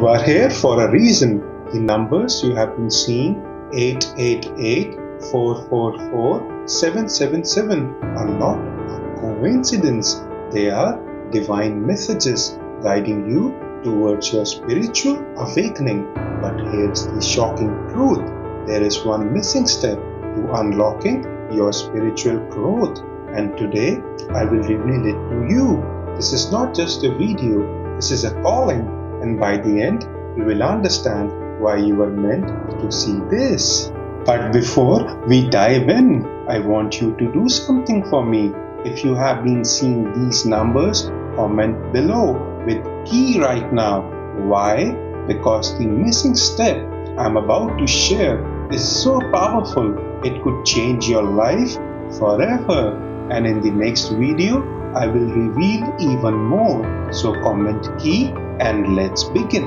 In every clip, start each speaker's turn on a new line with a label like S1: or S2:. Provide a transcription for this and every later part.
S1: are here for a reason. The numbers you have been seeing, 888, 444, 777, are not a coincidence. They are divine messages guiding you towards your spiritual awakening. But here's the shocking truth. There is one missing step to unlocking your spiritual growth. And today I will reveal it to you. This is not just a video, this is a calling. And by the end, you will understand why you were meant to see this. But before we dive in, I want you to do something for me. If you have been seeing these numbers, comment below with key right now. Why? Because the missing step I'm about to share is so powerful, it could change your life forever. And in the next video, I will reveal even more. So comment key and let's begin.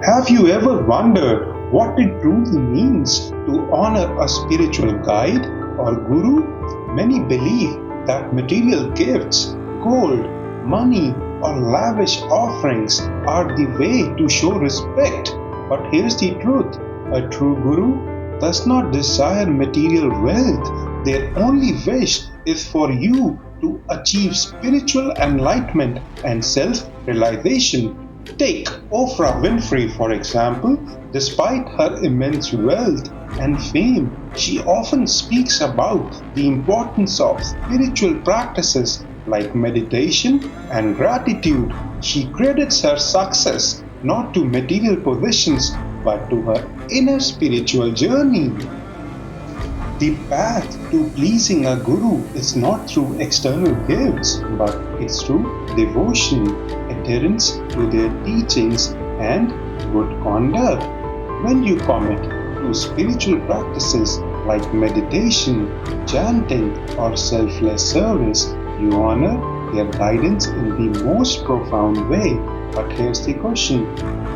S1: Have you ever wondered what it truly means to honor a spiritual guide or guru? Many believe that material gifts, gold, money, or lavish offerings are the way to show respect. But here's the truth. A true guru does not desire material wealth. Their only wish is for you to achieve spiritual enlightenment and self-realization. Take Oprah Winfrey for example. Despite her immense wealth and fame, she often speaks about the importance of spiritual practices like meditation and gratitude. She credits her success not to material possessions but to her inner spiritual journey. The path to pleasing a guru is not through external gifts, but it's through devotion, adherence to their teachings, and good conduct. When you commit to spiritual practices like meditation, chanting, or selfless service, you honor their guidance in the most profound way. But here's the question.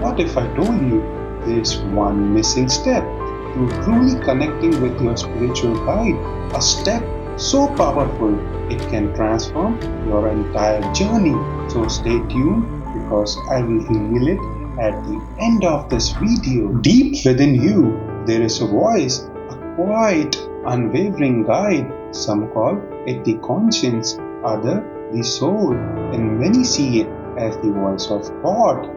S1: What if I told you there's one missing step to truly connecting with your spiritual guide? A step so powerful it can transform your entire journey. So stay tuned because I will reveal it at the end of this video. Deep within you, there is a voice, a quiet, unwavering guide. Some call it the conscience, others the soul, and many see it as the voice of God.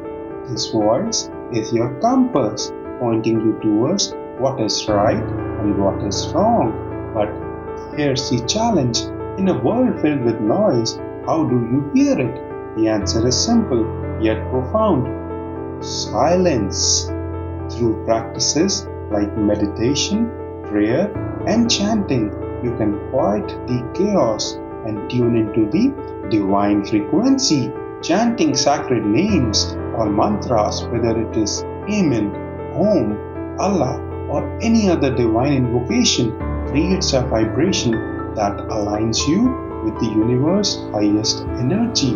S1: This voice is your compass, pointing you towards what is right and what is wrong. But here's the challenge. In a world filled with noise, how do you hear it? The answer is simple yet profound. Silence. Through practices like meditation, prayer, and chanting, you can quiet the chaos and tune into the divine frequency. Chanting sacred names or mantras, whether it is Amen, Om, Allah, or any other divine invocation, creates a vibration that aligns you with the universe's highest energy.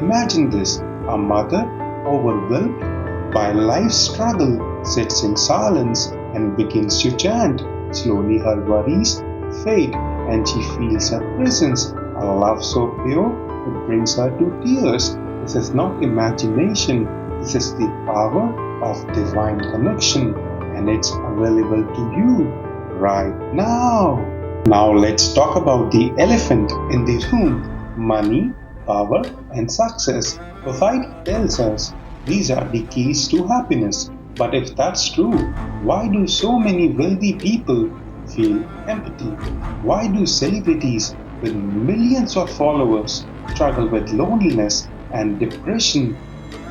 S1: Imagine this. A mother overwhelmed by life's struggle sits in silence and begins to chant. Slowly her worries fade and she feels a presence, a love so pure it brings her to tears. This is not imagination, this is the power of divine connection, and it's available to you right now. Now let's talk about the elephant in the room: money, power, and success. Society tells us these are the keys to happiness. But if that's true, why do so many wealthy people feel empty? Why do celebrities with millions of followers struggle with loneliness and depression?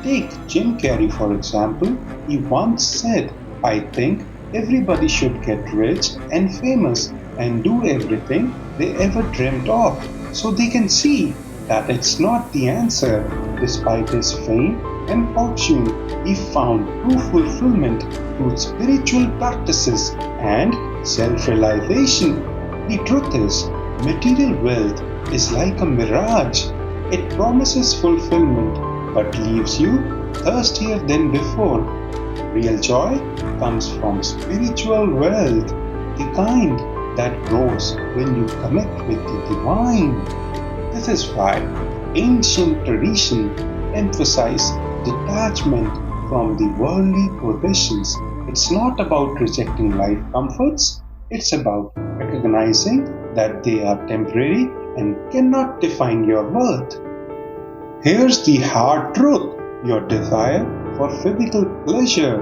S1: Take Jim Carrey for example. He once said, "I think everybody should get rich and famous and do everything they ever dreamt of so they can see that it's not the answer." Despite his fame and fortune, he found true fulfillment through spiritual practices and self-realization. The truth is, material wealth is like a mirage. It promises fulfillment but leaves you thirstier than before. Real joy comes from spiritual wealth, the kind that grows when you connect with the divine. This is why ancient tradition emphasize detachment from the worldly possessions. It's not about rejecting life comforts, it's about recognizing that they are temporary and cannot define your worth. Here's the hard truth: your desire for physical pleasure,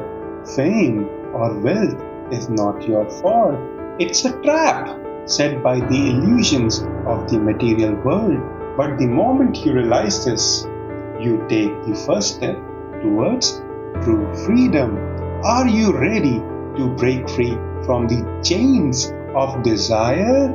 S1: fame, or wealth is not your fault. It's a trap set by the illusions of the material world. But the moment you realize this, you take the first step towards true freedom. Are you ready to break free from the chains of desire?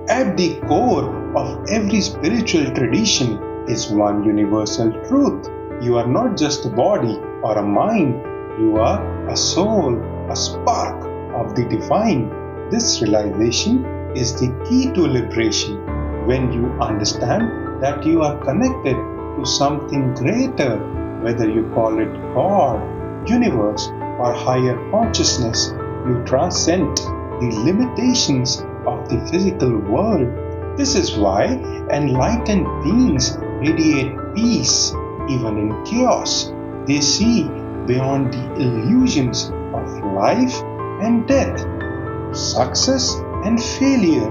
S1: At the core of every spiritual tradition is one universal truth. You are not just a body or a mind, you are a soul, a spark of the divine. This realization is the key to liberation. When you understand that you are connected to something greater, whether you call it God, universe, or higher consciousness, you transcend the limitations of the physical world. This is why enlightened beings radiate peace even in chaos. They see beyond the illusions of life and death, success and failure.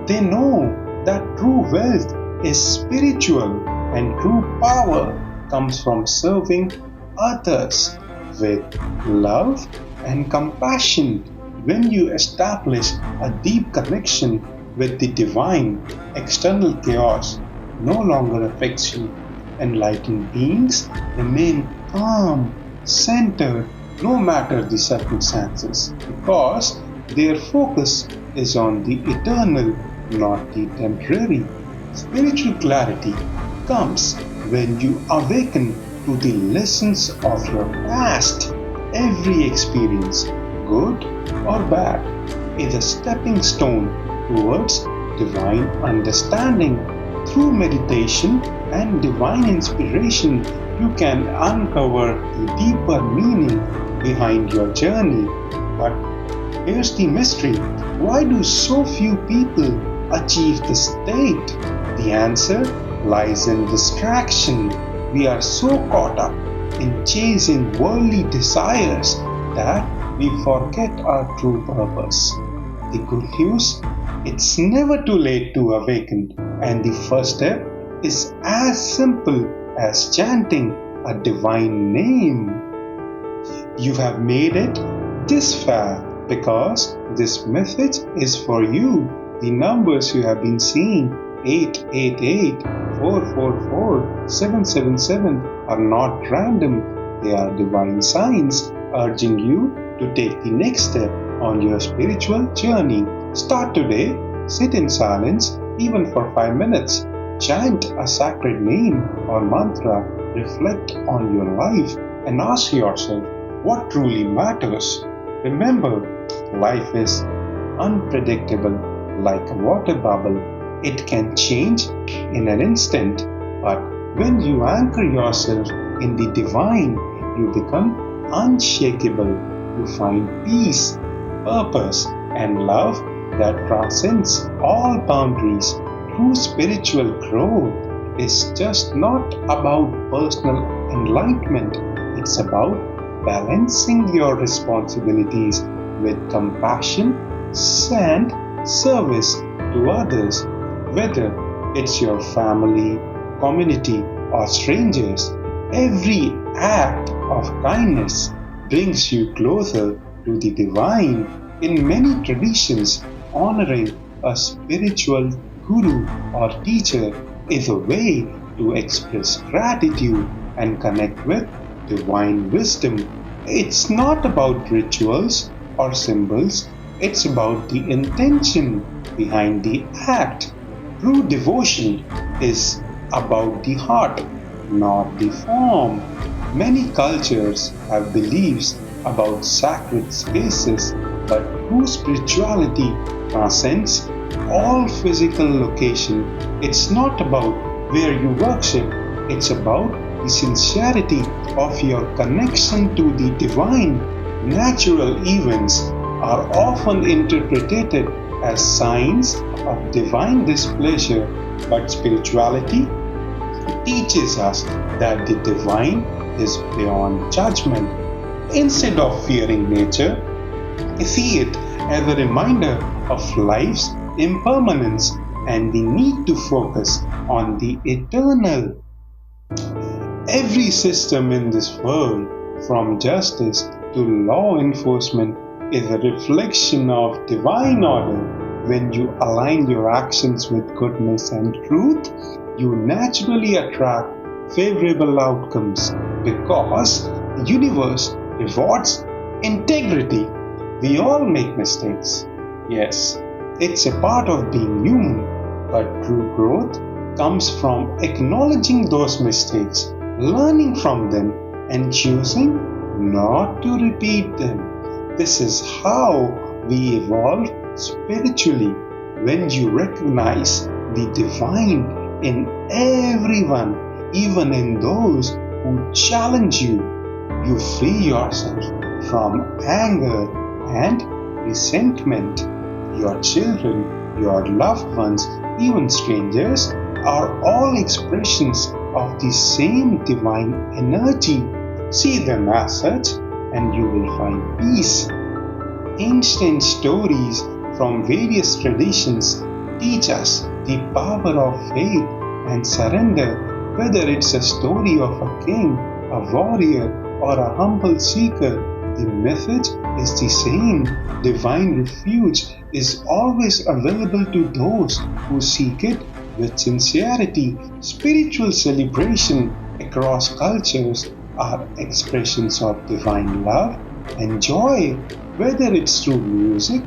S1: They know that true wealth is spiritual and true power comes from serving others with love and compassion. When you establish a deep connection with the divine, external chaos no longer affects you. Enlightened beings remain calm, centered, no matter the circumstances, because their focus is on the eternal, not the temporary. Spiritual clarity comes when you awaken to the lessons of your past. Every experience, good or bad, is a stepping stone towards divine understanding. Through meditation and divine inspiration, you can uncover the deeper meaning behind your journey. But here's the mystery: why do so few people achieve this state? The answer lies in distraction. We are so caught up in chasing worldly desires that we forget our true purpose. The good news: it's never too late to awaken, and the first step is as simple as chanting a divine name. You have made it this far because this message is for you. The numbers you have been seeing, 888, 444, 777, are not random. They are divine signs urging you to take the next step on your spiritual journey. Start today. Sit in silence even for 5 minutes. Chant a sacred name or mantra. Reflect on your life and ask yourself what truly matters. Remember, life is unpredictable like a water bubble. It can change in an instant, but when you anchor yourself in the divine, you become unshakable. You find peace, purpose, and love that transcends all boundaries. True spiritual growth is just not about personal enlightenment, it's about balancing your responsibilities with compassion and service to others. Whether it's your family, community, or strangers, every act of kindness brings you closer to the divine. In many traditions, honoring a spiritual guru or teacher is a way to express gratitude and connect with divine wisdom. It's not about rituals or symbols, it's about the intention behind the act. True devotion is about the heart, not the form. Many cultures have beliefs about sacred spaces, but true spirituality transcends all physical location. It's not about where you worship, it's about the sincerity of your connection to the divine. Natural events are often interpreted as signs of divine displeasure, but spirituality teaches us that the divine is beyond judgment. Instead of fearing nature, see it as a reminder of life's impermanence and the need to focus on the eternal. Every system in this world, from justice to law enforcement, is a reflection of divine order. When you align your actions with goodness and truth, you naturally attract favorable outcomes because the universe rewards integrity. We all make mistakes. Yes, it's a part of being human, but true growth comes from acknowledging those mistakes, learning from them, and choosing not to repeat them. This is how we evolve spiritually. When you recognize the divine in everyone, even in those who challenge you, you free yourself from anger and resentment. Your children, your loved ones, even strangers are all expressions of the same divine energy. See them as such, and you will find peace. Ancient stories from various traditions teach us the power of faith and surrender, whether it's a story of a king, a warrior, or a humble seeker. The message is the same. Divine refuge is always available to those who seek it with sincerity. Spiritual celebration across cultures are expressions of divine love and joy, whether it's through music,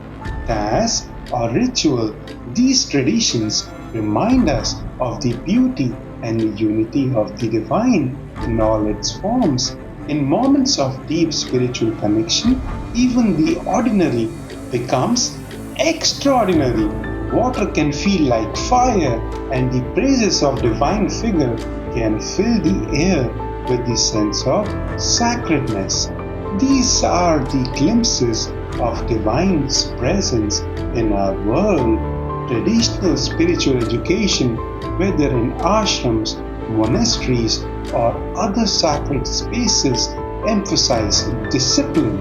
S1: dance, or ritual. These traditions remind us of the beauty and unity of the divine in all its forms. In moments of deep spiritual connection, even the ordinary becomes extraordinary. Water can feel like fire, and the praises of divine figure can fill the air with the sense of sacredness. These are the glimpses of divine's presence in our world. Traditional spiritual education, whether in ashrams, monasteries, or other sacred spaces, emphasize discipline,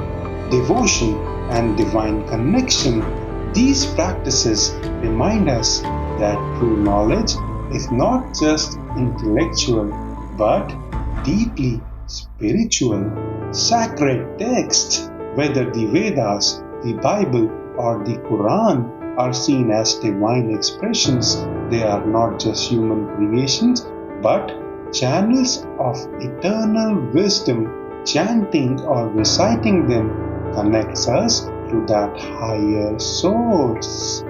S1: devotion, and divine connection. These practices remind us that true knowledge is not just intellectual but deeply spiritual. Sacred texts, whether the Vedas, the Bible, or the Quran, are seen as divine expressions. They are not just human creations but channels of eternal wisdom. Chanting or reciting them connects us to that higher source.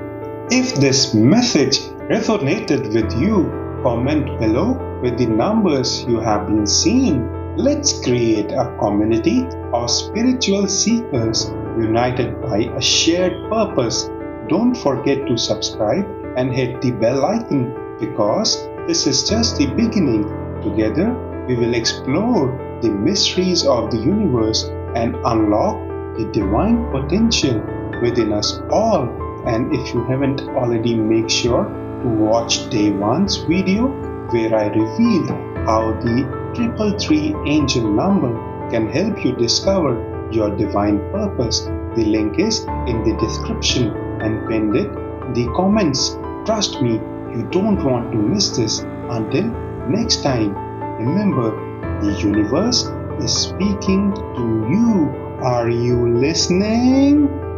S1: If this message resonated with you, comment below with the numbers you have been seeing. Let's create a community of spiritual seekers united by a shared purpose. Don't forget to subscribe and hit the bell icon because this is just the beginning. Together, we will explore the mysteries of the universe and unlock the divine potential within us all. And if you haven't already, make sure to watch day 1's video where I revealed how the 333 angel number can help you discover your divine purpose. The link is in the description and pinned it in the comments. Trust me, you don't want to miss this. Until next time, remember, the universe is speaking to you. Are you listening?